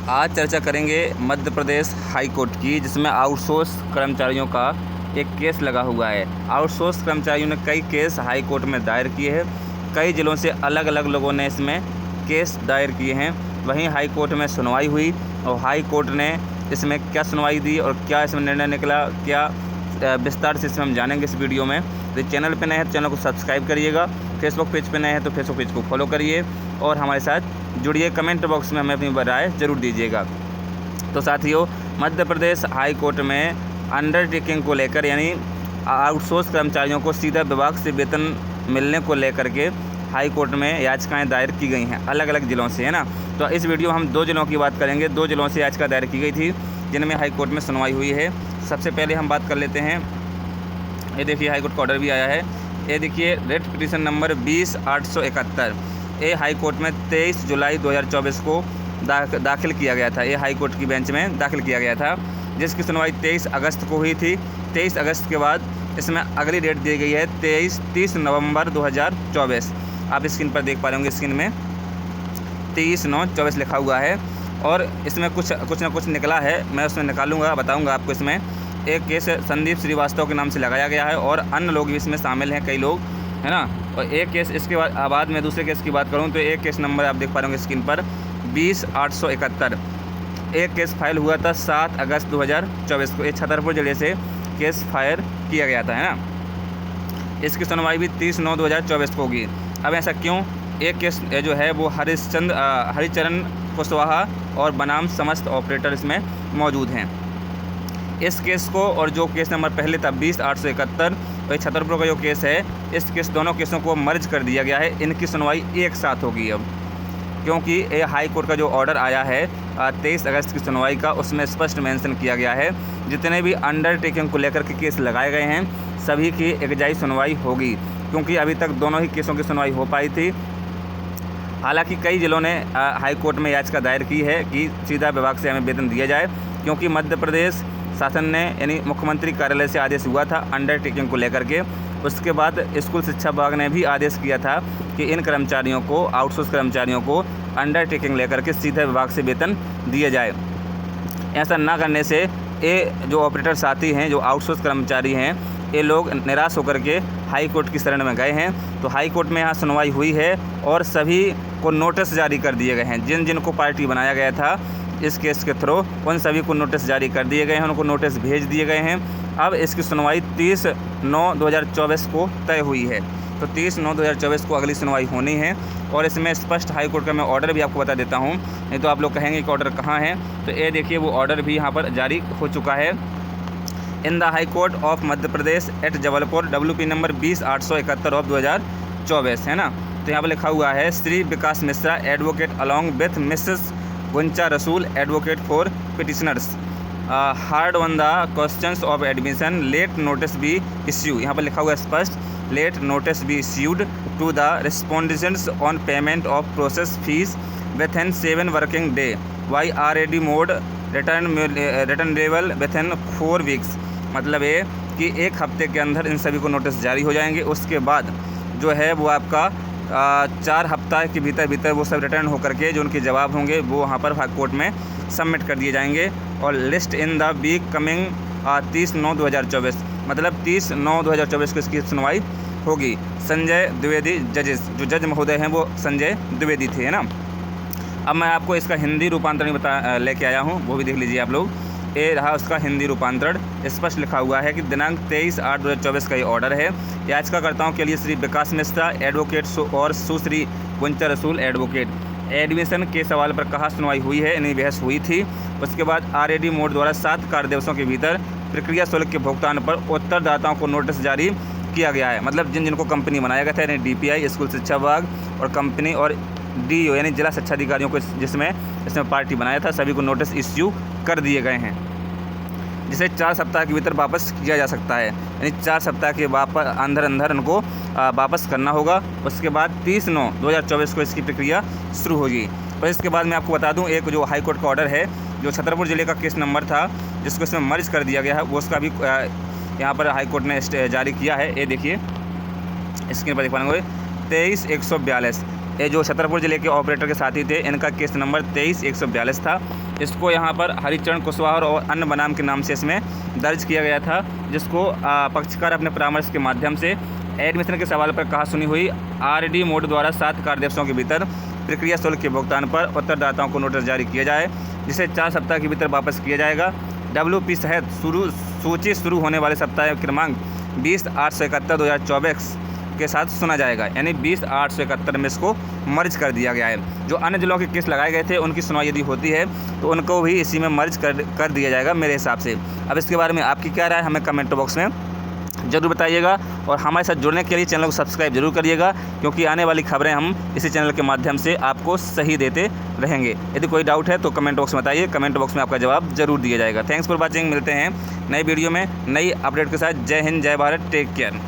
आज चर्चा करेंगे मध्य प्रदेश हाई कोर्ट की, जिसमें आउटसोर्स कर्मचारियों का एक केस लगा हुआ है। आउटसोर्स कर्मचारियों ने कई केस हाई कोर्ट में दायर किए हैं। कई जिलों से अलग अलग लोगों ने इसमें केस दायर किए हैं। वहीं हाई कोर्ट में सुनवाई हुई और हाई कोर्ट ने इसमें क्या सुनवाई दी और क्या इसमें निर्णय निकला, क्या विस्तार से इसमें हम जानेंगे इस वीडियो में। तो चैनल पे नए हैं तो चैनल को सब्सक्राइब करिएगा, फेसबुक पेज पे नए हैं तो फेसबुक पेज को फॉलो करिए और हमारे साथ जुड़िए। कमेंट बॉक्स में हमें अपनी राय ज़रूर दीजिएगा। तो साथियों, मध्य प्रदेश हाई कोर्ट में अंडरटेकिंग को लेकर, यानी आउटसोर्स कर्मचारियों को सीधा विभाग से वेतन मिलने को लेकर के हाई कोर्ट में याचिकाएं दायर की गई हैं अलग अलग ज़िलों से, है ना। तो इस वीडियो हम 2 ज़िलों की बात करेंगे। 2 ज़िलों से याचिका दायर की गई थी जिनमें हाई कोर्ट में सुनवाई हुई है। सबसे पहले हम बात कर लेते हैं, ये देखिए हाई कोर्ट का ऑर्डर भी आया है। ये देखिए रेट पिटीशन नंबर 20/871 ये हाई कोर्ट में 23 जुलाई 2024 को दाखिल किया गया था। ये हाई कोर्ट की बेंच में दाखिल किया गया था, जिसकी सुनवाई 23 अगस्त को हुई थी। 23 अगस्त के बाद इसमें अगली डेट दी गई है 30 नवंबर 2024। आप स्क्रीन पर देख पा रहे होंगे, स्क्रीन में 30/9/24 लिखा हुआ है। और इसमें कुछ ना कुछ निकला है, मैं उसमें निकालूंगा, बताऊंगा आपको। इसमें एक केस संदीप श्रीवास्तव के नाम से लगाया गया है और अन्य लोग भी इसमें शामिल हैं, कई लोग, है ना। और एक केस इसके बाद में दूसरे केस की बात करूं तो एक केस नंबर आप देख पा रहे होंगे स्क्रीन पर 20/871। एक केस फाइल हुआ था 7 अगस्त 2024 को। ये छतरपुर जिले से केस फाइल किया गया था, है ना। इसकी सुनवाई भी 30/9/2024 को होगी। अब ऐसा क्यों? एक केस जो है वो हरिचरण कुशवाहा और बनाम समस्त ऑपरेटर इसमें मौजूद हैं। इस केस को और जो केस नंबर पहले था 20/871 और छतरपुर का जो केस है, इस केस दोनों केसों को मर्ज कर दिया गया है। इनकी सुनवाई एक साथ होगी अब, क्योंकि ये हाई कोर्ट का जो ऑर्डर आया है 23 अगस्त की सुनवाई का, उसमें स्पष्ट मेंशन किया गया है जितने भी अंडरटेकिंग को लेकर के केस लगाए गए हैं सभी की एकजाई सुनवाई होगी, क्योंकि अभी तक दोनों ही केसों की सुनवाई हो पाई थी। हालांकि कई जिलों ने हाई कोर्ट में याचिका दायर की है कि सीधा विभाग से हमें वेतन दिया जाए, क्योंकि मध्य प्रदेश शासन ने, यानी मुख्यमंत्री कार्यालय से आदेश हुआ था अंडरटेकिंग को लेकर के। उसके बाद स्कूल शिक्षा विभाग ने भी आदेश किया था कि इन कर्मचारियों को, आउटसोर्स कर्मचारियों को अंडरटेकिंग लेकर के सीधे विभाग से वेतन दिए जाए। ऐसा ना करने से ये जो ऑपरेटर साथी हैं, जो आउटसोर्स कर्मचारी हैं, ये लोग निराश होकर के हाई कोर्ट की शरण में गए हैं। तो हाई कोर्ट में यहाँ सुनवाई हुई है और सभी को नोटिस जारी कर दिए गए हैं। जिन को पार्टी बनाया गया था इस केस के थ्रू, उन सभी को नोटिस जारी कर दिए गए हैं, उनको नोटिस भेज दिए गए हैं। अब इसकी सुनवाई 30/9/2024 को तय हुई है। तो 30/9/2024 को अगली सुनवाई होनी है। और इसमें स्पष्ट हाई कोर्ट का मैं ऑर्डर भी आपको बता देता हूँ, नहीं तो आप लोग कहेंगे कि ऑर्डर कहाँ है। तो ये देखिए वो ऑर्डर भी यहाँ पर जारी हो चुका है। In the high court of Madhya Pradesh at Jabalpur, WP number 20/871 of 2024, है ना। तो यहाँ पर लिखा हुआ है, Shri Vikas Mishra advocate along with Mrs Guncha Rasool advocate for petitioners heard on the questions of admission, let notice be issue. यहाँ पर लिखा हुआ है स्पष्ट, let notice be issued to the respondents on payment of process fee within 7 working day Y RAD mode return level within 4 weeks. मतलब ये कि 1 हफ्ते के अंदर इन सभी को नोटिस जारी हो जाएंगे। उसके बाद जो है वो आपका 4 हफ्ता के भीतर वो सब रिटर्न होकर के जो उनके जवाब होंगे वो वहाँ पर हाई कोर्ट में सबमिट कर दिए जाएंगे। और list in the week coming 30/9/2024, मतलब 30/9/2024 को इसकी सुनवाई होगी। संजय द्विवेदी जजेस, जो जज महोदय हैं वो संजय द्विवेदी थे, है ना। अब मैं आपको इसका हिंदी रूपांतरण लेके आया हूँ, वो भी देख लीजिए आप लोग। ये रहा उसका हिंदी रूपांतरण। स्पष्ट लिखा हुआ है कि दिनांक 23/8/2024 का ये ऑर्डर है। याचिकाकर्ताओं के लिए श्री विकास मिश्रा एडवोकेट और सुश्री गुंचा रसूल एडवोकेट। एडमिशन के सवाल पर कहाँ सुनवाई हुई है, यानी बहस हुई थी। उसके बाद RAD मोड द्वारा 7 कार्य दिवसों के भीतर प्रक्रिया शुल्क के भुगतान पर उत्तरदाताओं को नोटिस जारी किया गया है। मतलब जिनको कंपनी बनाया गया था, यानी DPI स्कूल शिक्षा विभाग और कंपनी और DO यानी जिला शिक्षा अधिकारियों को जिसमें इसमें पार्टी बनाया था, सभी को नोटिस इश्यू कर दिए गए हैं, जिसे 4 सप्ताह के भीतर वापस किया जा सकता है। यानी 4 सप्ताह के अंदर उनको वापस करना होगा। उसके बाद 30/9/2024 को इसकी प्रक्रिया शुरू होगी। और इसके बाद मैं आपको बता दूं, एक जो हाई कोर्ट का ऑर्डर है, जो छतरपुर ज़िले का केस नंबर था जिसको इसमें मर्ज कर दिया गया है, वो उसका भी यहाँ पर हाई कोर्ट ने जारी किया है। ये देखिए स्क्रीन पर देख पाएंगे 23/142। ये जो छतरपुर जिले के ऑपरेटर के साथी थे, इनका केस नंबर 23-142 था। इसको यहाँ पर हरिचरण कुशवाहा और अन्य बनाम के नाम से इसमें दर्ज किया गया था, जिसको पक्षकार अपने परामर्श के माध्यम से एडमिशन के सवाल पर कहा सुनी हुई RD मोड द्वारा 7 कार्य दिवसों के भीतर प्रक्रिया शुल्क के भुगतान पर उत्तरदाताओं को नोटिस जारी किया जाए, जिसे 4 सप्ताह के भीतर वापस किया जाएगा। WP सहित सूची शुरू होने वाले सप्ताह क्रमांक 20/871/2024 के साथ सुना जाएगा, यानी 20/871 में इसको मर्ज कर दिया गया है। जो अन्य जिलों के केस लगाए गए थे उनकी सुनवाई यदि होती है तो उनको भी इसी में मर्ज कर दिया जाएगा मेरे हिसाब से। अब इसके बारे में आपकी क्या राय है हमें कमेंट बॉक्स में ज़रूर बताइएगा, और हमारे साथ जुड़ने के लिए चैनल को सब्सक्राइब जरूर करिएगा, क्योंकि आने वाली खबरें हम इसी चैनल के माध्यम से आपको सही देते रहेंगे। यदि कोई डाउट है तो कमेंट बॉक्स में बताइए, कमेंट बॉक्स में आपका जवाब जरूर दिया जाएगा। Thanks for watching. मिलते हैं नई वीडियो में नई अपडेट के साथ। जय हिंद, जय भारत, टेक केयर।